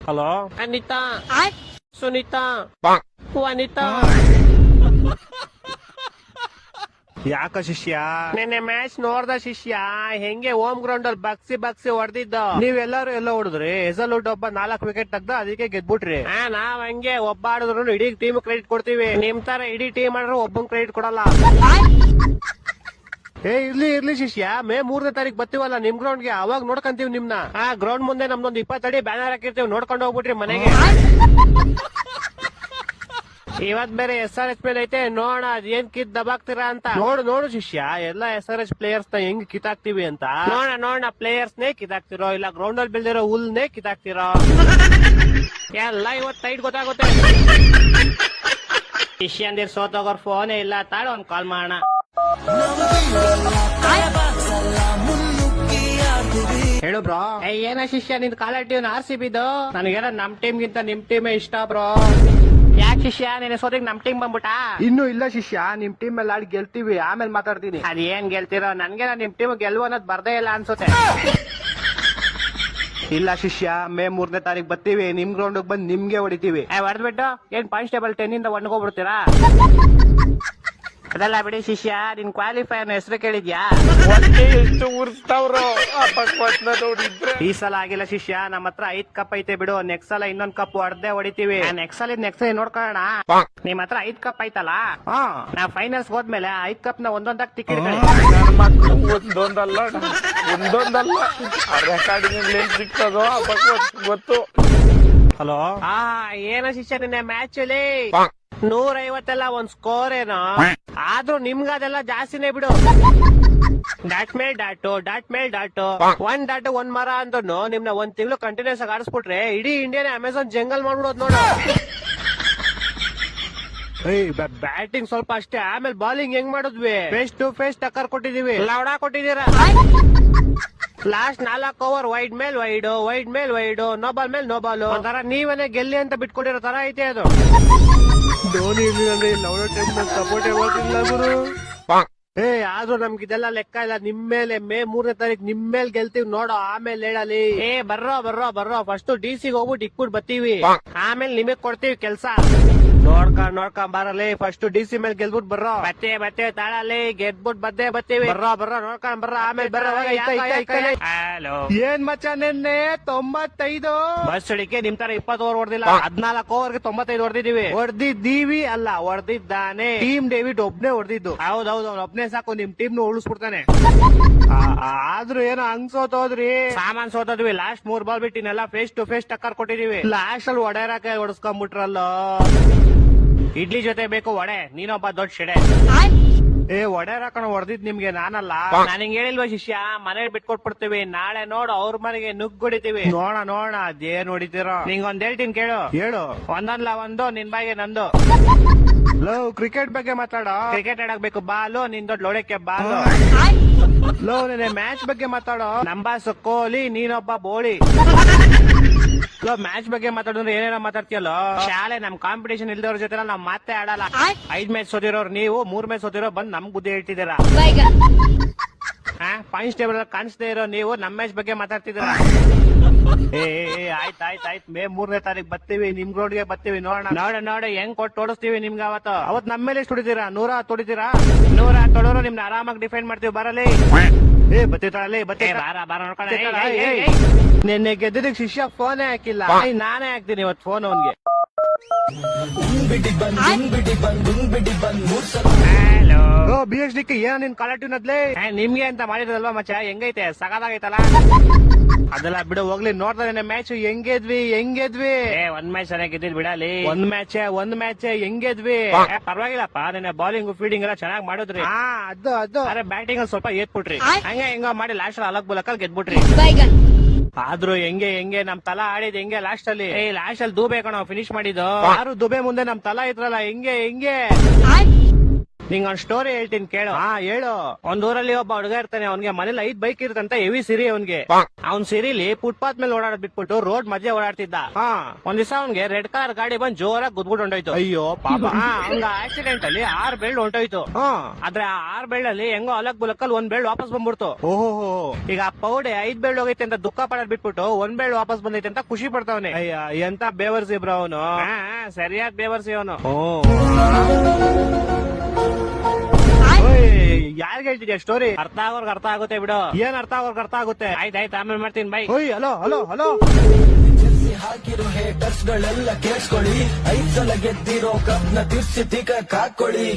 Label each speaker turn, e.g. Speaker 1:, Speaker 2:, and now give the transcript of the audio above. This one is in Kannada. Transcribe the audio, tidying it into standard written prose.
Speaker 1: ಹಲೋ ಅನಿತಾ, ಸುನೀತಾ, ವನಿತಾ. ಯಾಕ ಶಿಷ್ಯ ನಿನ್ನೆ ಮ್ಯಾಚ್ ನೋಡ್ದ ಶಿಷ್ಯ? ಹೆಂಗೆ ಹೋಮ್ ಗ್ರೌಂಡ್ ಅಲ್ಲಿ ಬಗ್ಸಿ ಹೊಡೆದಿದ್ದ. ನೀವೆಲ್ಲರೂ ಎಲ್ಲ ಹೊಡೆದ್ರಿ. ಹೆಸಲ್ವುಡ್ ಒಬ್ಬ 4 ವಿಕೆಟ್ ತೆಗ್ದ, ಅದಕ್ಕೆ ಗೆದ್ಬಿಟ್ರಿ. ನಾವ್ ಹಂಗೆ ಒಬ್ಬ ಆಡಿದ್ರು ಇಡೀ ಟೀಮ್ ಕ್ರೆಡಿಟ್ ಕೊಡ್ತೀವಿ. ನಿಮ್ ತರ ಇಡೀ ಟೀಮ್ ಆಡಿದ್ರು ಒಬ್ಬನ್ ಕ್ರೆಡಿಟ್ ಕೊಡಲ್ಲ. ಇರ್ಲಿ ಶಿಷ್ಯ, ಮೇ 3ನೇ ತಾರೀಕು ಬರ್ತೀವಲ್ಲ ನಿಮ್ ಗ್ರೌಂಡ್ ಗೆ, ಅವಾಗ ನೋಡ್ಕಂತೀವಿ ನಿಮ್ನ. ಗ್ರೌಂಡ್ ಮುಂದೆ ನಮ್ದೊಂದು 20 ಅಡಿ ಬ್ಯಾನರ್ ಹಾಕಿರ್ತೀವಿ, ನೋಡ್ಕೊಂಡು ಹೋಗ್ಬಿಟ್ರಿ ಮನೆಗೆ. ಇವತ್ ಬೇರೆ SRH ಮೇಲೆ ಐತೆ, ನೋಡ ಅದೇನ್ ಕಿತ್ ದಬಾಕ್ತೀರಾ ಅಂತ. ನೋಡು ಶಿಷ್ಯ, ಎಲ್ಲಾ SRH ಪ್ಲೇಯರ್ಸ್ ನ ಹೆಂಗ್ ಕಿತ್ತಾಕ್ತಿವಿ ಅಂತ. ನೋಡ ಪ್ಲೇಯರ್ಸ್ ನೇ ಕಿತ್ತಾಕ್ತಿರೋ, ಇಲ್ಲ ಗ್ರೌಂಡ್ ಅಲ್ಲಿ ಬೆಳೆದಿರೋ ಹುಲ್ನೇ ಕಿತ್ತಾಕ್ತಿರೋ ಎಲ್ಲ ಇವತ್ ಟೈಟ್ ಗೊತ್ತಾಗುತ್ತೆ. ಶಿಷ್ಯಂದಿರ್ ಸೋತೋಗೋರ್ ಫೋನೇ ಇಲ್ಲ, ತಾಳು ಒಂದ್ ಕಾಲ್ ಮಾಡೋಣ. ಹೇಳು ಬ್ರೋ. ಏನ ಶಿಷ್ಯ ನಿನ್ ಕಾಲರ್ ಟ್ಯೂನ್ RCB ದು? ನನಗೇನ ನಮ್ ಟೀಮ್ ಗಿಂತ ನಿಮ್ ಟೀಮೇ ಇಷ್ಟ ಬ್ರೋ. ಯಾಕೆ ಶಿಷ್ಯ, ನೀನ್ ಸೋತಿಗೆ ನಮ್ ಟೀಮ್ ಬಂದ್ಬಿಟ್ಟಾ? ಇನ್ನೂ ಇಲ್ಲ ಶಿಷ್ಯ, ನಿಮ್ ಟೀಮ್ ಮೇಲೆ ಆಡಿ ಗೆಲ್ತೀವಿ, ಆಮೇಲೆ ಮಾತಾಡ್ತೀನಿ. ಅದೇನ್ ಗೆಲ್ತಿರೋ, ನನ್ಗೆ ನಿಮ್ ಟೀಮ್ ಗೆಲ್ವು ಅನ್ನೋದು ಬರ್ದೇ ಇಲ್ಲ ಅನ್ಸುತ್ತೆ. ಇಲ್ಲ ಶಿಷ್ಯ, ಮೇ 3ನೇ ತಾರೀಕು ಬರ್ತೀವಿ, ನಿಮ್ ಗ್ರೌಂಡ್ ಬಂದ್ ನಿಮ್ಗೆ ಹೊಡಿತೀವಿ. ಹೊಡೆದ್ಬಿಟ್ಟು ಏನ್ ಕಾನ್ಸ್ಟೇಬಲ್ 10 ಇಂದ 1 ಹೋಗ್ಬಿಡ್ತೀರಾ? ಅದೆಲ್ಲ ಬಿಡಿ ಶಿಷ್ಯ, ನಿನ್ ಕ್ವಾಲಿಫೈರ್ ಹೆಸರು ಕೇಳಿದ್ಯಾ? ಎಷ್ಟು ಉರ್ಸ್ತಾವ್ರು ಈ ಸಲ ಆಗಿಲ್ಲ ಶಿಷ್ಯ, ನಮ್ಮ ಹತ್ರ 5 ಕಪ್ ಐತೆ ಬಿಡು. ನೆಕ್ಸ್ಟ್ ಸಲ ಇನ್ನೊಂದ್ ಕಪ್ ಹೊಡೆದೇ ಹೊಡಿತೀವಿ. ನೆಕ್ಸ್ಟ್ ಸಲ ನೋಡ್ಕೊಳ್ಳೋಣ. ನಿಮ್ ಹತ್ರ 5 ಕಪ್ ಐತಲ್ಲ, ನಾವ್ ಫೈನಲ್ಸ್ ಹೋದ್ಮೇಲೆ 5 ಕಪ್ ನ ಒಂದೊಂದಾಗ ಟಿಕೆಟ್ ಒಂದೊಂದಲ್ಲ ಸಿಗ್ತದೋ ಗೊತ್ತು. ಹಲೋ, ಏನ ಶಿಷ್ಯ ನಿನ್ನೆ ಮ್ಯಾಚ್ ಅಲ್ಲಿ 150 ಒಂದ್ ಸ್ಕೋರ್ ಏನೋ, ಆದ್ರೂ ನಿಮ್ಗ ಅದೆಲ್ಲ ಜಾಸ್ತಿನೇ ಬಿಡು. ಡಾಟ್ ಮೇಲ್ ಡಾಟು 1 ಡಾಟ್ 1 ಮರ ಅಂದ್ರೂ ನಿಮ್ನ 1 ತಿಂಗಳು ಕಂಟಿನ್ಯೂಸ್ ಆಗಿ ಆಡಿಸ್ಬಿಟ್ರೆ ಇಡೀ ಇಂಡಿಯಾನೇ ಅಮೆಝಾನ್ ಜಂಗಲ್ ಮಾಡ್ಬಿಡೋದು ನೋಡು. ಬ್ಯಾಟಿಂಗ್ ಸ್ವಲ್ಪ ಅಷ್ಟೇ, ಆಮೇಲೆ ಬಾಲಿಂಗ್ ಹೆಂಗ್ ಮಾಡಿದ್ವಿ? ಫೇಸ್ ಟು ಫೇಸ್ ಟಕ್ಕರ್ ಕೊಟ್ಟಿದೀವಿ, ಲವಡಾ ಕೊಟ್ಟಿದೀರ. ಲಾಸ್ಟ್ 4 ಓವರ್ ವೈಡ್ ಮೇಲ್ ವೈಡ್, ನೋ ಬಾಲ್ ಮೇಲ್ ನೋ ಬಾಲ್. ಒಂಥರ ನೀವನೇ ಗೆಲ್ಲಿ ಅಂತ ಬಿಟ್ಕೊಟ್ಟಿರೋ ತರ ಐತೆ ಅದು. ಧೋನಿ ಲವಡ ಟೈಮ್ ಸಪೋರ್ಟ್ ಯಾವಾಗಿಲ್ಲ ಗುರು. ಆದ್ರೂ ನಮ್ಗೆ ಇದೆಲ್ಲ ಲೆಕ್ಕ ಇಲ್ಲ. ನಿಮ್ ಮೇಲೆ ಮೇ 3ನೇ ತಾರೀಕು ನಿಮ್ ಮೇಲೆ ಗೆಲ್ತೀವಿ ನೋಡೋ, ಆಮೇಲೆ ಹೇಳಲಿ. ಬರ್ರೋ ಫಸ್ಟ್ DC ಹೋಗ್ಬಿಟ್ಟು ಇಕ್ಬಿಟ್ಟು ಬರ್ತೀವಿ, ಆಮೇಲೆ ನಿಮಗ್ ಕೊಡ್ತೀವಿ ಕೆಲ್ಸ. ನೋಡ್ಕೊಂಡ್ ಬರಲಿ, ಫಸ್ಟ್ DC ಮೇಲೆ ಗೆಲ್ಬಿಟ್ಟು ಬರ್ರೋ. ಬತ್ತೆ ತಾಳಲಿ, ಗೆದ್ಬಿಟ್ಟು ಬರ್ತೀವಿ. ಬರ್ರೋ ನೋಡ್ಕೊಂಡ್ ಬರ್ರ, ಆಮೇಲೆ ಬರ್ರ. ಏನ್ ಮಚ್ಚ, ನಿನ್ನೆ 95 ಬಸ್ ಅಡಿಕೆ ನಿಮ್ ತರ 20 ಓವರ್ ಹೊಡೆದಿಲ್ಲ, 14 ಓವರ್ಗೆ 95 ಹೊಡೆದಿದ್ದೀವಿ ಅಲ್ಲ, ಹೊಡೆದಿದ್ದಾನೆ. ಟೀಮ್ ಡೇವಿಡ್ ಒಬ್ನೇ ಹೊಡೆದಿದ್ದು. ಹೌದೌದು, ಒಬ್ನೇ ಸಾಕು, ನಿಮ್ ಟೀಮ್ ನು ಉಳಿಸ್ಬಿಡ್ತಾನೆ. ಆದ್ರೂ ಏನೋ ಹಂಗ್ ಸೋತೋದ್ರಿ, ಸಾಮಾನ್ ಸೋತೋದ್ವಿ. ಲಾಸ್ಟ್ 3 ಬಾಲ್ ಬಿಟ್ಟಿನೆಲ್ಲ ಫೇಸ್ ಟು ಫೇಸ್ ಟಕ್ಕರ್ ಕೊಟ್ಟಿದೀವಿ. ಲಾಸ್ಟ್ ಅಲ್ಲಿ ಒಡೆಯರಾಕ ಹೊಡೆಸ್ಕೊಂಡ್ಬಿಟ್ರಲ್ಲ. ಇಡ್ಲಿ ಜೊತೆ ಬೇಕು ವಡೆ, ನೀನೊಬ್ಬ ದೊಡ್ಡ ಶೆಡೆ. ಒಡೆಯರಾಕಣ ಹೊಡೆದಿದ್ ನಿಮ್ಗೆ, ನಾನಲ್ಲ. ನಾನು ಹಿಂಗ್ ಹೇಳಿಲ್ವ ಶಿಷ್ಯ, ಮನೇಲಿ ಬಿಟ್ಕೊಟ್ಬಿಡ್ತೀವಿ. ನಾಳೆ ನೋಡು ಅವ್ರ ಮನೆಗೆ ನುಗ್ಗುಡಿತೀವಿ. ನೋಡ ಅದೇನ್ ಹೊಡಿತೀರೋ. ನಿಂಗೊಂದ್ ಹೇಳ್ತೀನಿ ಕೇಳು. ಒಂದಲ್ಲ ಒಂದು, ನಿನ್ ಬಾಯಿಗೆ ನಂದು. ಕ್ರಿಕೆಟ್ ಬಗ್ಗೆ ಮಾತಾಡೋ. ಕ್ರಿಕೆಟ್ ಆಡಕ್ ಬೇಕು ಬಾಲು, ನಿನ್ ದೊಡ್ಡ ಲೋಡಕ್ಕೆ ಬಾಲು. ನಿನ್ನೆ ಮ್ಯಾಚ್ ಬಗ್ಗೆ ಮಾತಾಡೋ. ನಂಬಾಸ್ ಕೊಹ್ಲಿ, ನೀನೊಬ್ಬ ಬೋಳಿ. ಮ್ಯಾಚ್ ಬಗ್ಗೆ ಮಾತಾಡಿದ್ರೆ ಏನೇನೋ ಮಾತಾಡ್ತೀಯಲ್ಲ. ಶಾಲೆ ನಮ್ ಕಾಂಪಿಟೇಷನ್ ಇಲ್ದವ್ರ ಜೊತೆ ನಾವ್ ಮಾತೇ ಆಡಲ್ಲ. 5 ಮ್ಯಾಚ್ ಸೋತಿರೋರು ನೀವು, 3 ಮ್ಯಾಚ್ ಸೋತಿರೋ ಬಂದ್ ನಮ್ ಬುದ್ಧಿ ಹೇಳ್ತಿದ್ದೀರಾ. ಪಾಯಿಂಟ್ಸ್ ಟೇಬಲ್ ಕಾಣಿಸ್ದೇ ಇರೋ ನೀವು ನಮ್ ಮ್ಯಾಚ್ ಬಗ್ಗೆ ಮಾತಾಡ್ತಿದ್ದೀರಾ. ಆಯ್ತು ಮೇ 3ನೇ ತಾರೀಕು ಬರ್ತೀವಿ, ನಿಮ್ ಗ್ರೌಂಡ್ ಗೆ ಬರ್ತೀವಿ. ನೋಡ ಹೆಂಗ್ ಕೊಟ್ಟು ಓಡಿಸ್ತೀವಿ ನಿಮ್ಗೆ. ಅವತ್ ನಮ್ಮ ಮೇಲೆ ಎಷ್ಟು ಹೊಡಿತೀರಾ? 110 ಹೊಡಿತೀರಾ? 110 ಹೊಡೋರು ನಿಮ್ನ ಆರಾಮಾಗಿ ಡಿಫೈನ್ ಮಾಡ್ತೀವಿ. ಬರಲಿ, ಬತ್ತಿ ಬಾರ ನೋಡ್ಕೊಳ್ಳ. ನಿನ್ನೆ ಗೆದ್ದಿದ್ದಕ್ಕೆ ಶಿಷ್ಯ ಫೋನೇ ಹಾಕಿಲ್ಲ, ನಾನೇ ಹಾಕ್ತೀನಿ ಇವತ್ತು ಫೋನ್ ಅವನ್ಗೆ. BHD ಏನ ನಿನ್ ಕಾಲಟಿವ್ ನದ್ಲೇ? ನಿಮ್ಗೆ ಅಂತ ಮಾಡಿದ್ರಲ್ವಾ ಮಚ್ಚ, ಹೆಂಗೈತೆ? ಸಗದಾಗೈತಲ್ಲ. ಅದೆಲ್ಲ ಬಿಡು, ಹೋಗ್ಲಿ. ನೋಡ್ತಾನೆ ಮ್ಯಾಚ್ ಹೆಂಗೆದ್ವಿ. ಒಂದ್ ಮ್ಯಾಚ್ ಚೆನ್ನಾಗಿ ಗೆದ್ದಿದ್ ಬಿಡಲಿ. ಒಂದ್ ಮ್ಯಾಚ್ ಹೆಂಗೆದ್ವಿ. ಪರವಾಗಿಲ್ಲಪ್ಪ, ನಿನ್ನೆ ಬಾಲಿಂಗ್ ಫೀಲ್ಡಿಂಗ್ ಎಲ್ಲ ಚೆನ್ನಾಗಿ ಮಾಡಿದ್ರಿ. ಅದು ಅರೆ ಬ್ಯಾಟಿಂಗ್ ಸ್ವಲ್ಪ ಏತ್ಬಿಟ್ರಿ. ಹೆಂಗ ಮಾಡಿ ಲಾಸ್ಟ್ ಅಲಕ್ ಬುಲಕಲ್ ಗೆದ್ಬಿಟ್ರಿ. ಆದ್ರೂ ಹೆಂಗೆ ನಮ್ ತಲಾ ಆಡಿದ್ ಹೆಂಗೆ ಲಾಸ್ಟ್ ಅಲ್ಲಿ. ಲಾಸ್ಟ್ ಅಲ್ಲಿ ದುಬೆ ಕಣ ಫಿನಿಶ್ ಮಾಡಿದ್ದು. ಯಾರು ದುಬೆ ಮುಂದೆ ನಮ್ ತಲಾ ಇದ್ರಲ್ಲ, ಹೆಂಗೆ ನಿಂಗ್ ಒಂದ್ ಸ್ಟೋರಿ ಹೇಳ್ತೀನಿ ಕೇಳು. ಹಾ ಹೇಳು. ಒಂದ್ ಊರಲ್ಲಿ ಒಬ್ಬ ಹುಡುಗ ಇರ್ತಾನೆ, ಅವ್ನಿಗೆ ಮನೇಲಿ 5 ಬೈಕ್ ಇರ್ತಂತ ಹೆವಿ ಸಿರಿ ಅವ್ನಿಗೆ. ಅವ್ನ್ ಸಿರಿಲಿ ಫುಟ್ಪಾತ್ ಮೇಲೆ ಓಡಾಡೋದ್ ಬಿಟ್ಬಿಟ್ಟು ರೋಡ್ ಮಧ್ಯೆ ಓಡಾಡ್ತಿದ್ದ. ಒಂದ್ ದಿವಸ ಅವ್ನಿಗೆ ರೆಡ್ ಕಲರ್ ಗಾಡಿ ಬಂದ್ ಜೋರಾಗಿ ಗುದ್ಬಿಟ್ಟು ಹೊಂಟೋಯ್ತು. ಅಯ್ಯೋ ಪಾಪ. ಹಂಗ ಆಕ್ಸಿಡೆಂಟ್ ಅಲ್ಲಿ 6 ಬೆಳ್ಳು ಹೊಂಟೋಯ್ತು. ಆದ್ರೆ ಆ 6 ಬೆಳ್ಳಲ್ಲಿ ಹೆಂಗೋ ಅಲಕ್ ಬುಲಕ್ಕಲ್ಲಿ 1 ಬೆಳ್ಳು ವಾಪಸ್ ಬಂದ್ಬಿಡ್ತು. ಓಹೋ. ಈಗ ಆ ಪೌಡೆ 5 ಬೆಳ್ಳು ಹೋಗೈತೆ ಅಂತ ದುಃಖ ಪಡೋದ್ ಬಿಟ್ಬಿಟ್ಟು 1 ಬೆಳ್ಳು ವಾಪಸ್ ಬಂದೈತೆ ಅಂತ ಖುಷಿ ಪಡ್ತಾವನೆ. ಅಯ್ಯ ಎಂತ ಬೇವರ್ಸಿ ಬ್ರೋ ಅವನು. ಸರಿಯಾದ ಬೇವರ್ಸಿ ಅವನು. ಯಾರ್ಗೆ ಹೇಳ್ತಿದ್ಯಾ ಸ್ಟೋರಿ? ಅರ್ಥ ಆಗೋರ್ಗ್ ಅರ್ಥ ಆಗುತ್ತೆ ಬಿಡು. ಏನ್ ಅರ್ಥ ಆಗೋರ್ಗ್ ಅರ್ಥ ಆಗುತ್ತೆ. ಆಯ್ತಾಯ್ತು, ಆಮೇಲೆ ಮಾಡ್ತೀನಿ ಬೈ. Hello hello hello.
Speaker 2: ಹಾಕಿರೋ ಹೇಟರ್ಸ್ ಗಳೆಲ್ಲ ಕೇಳಿಸ್ಕೊಳ್ಳಿ, 5 ಸಲ ಗೆದ್ದಿರೋ ಕಪ್ನ ತಿರ್ಸಿ ತಿಕ್ಕ ಹಾಕೊಳ್ಳಿ.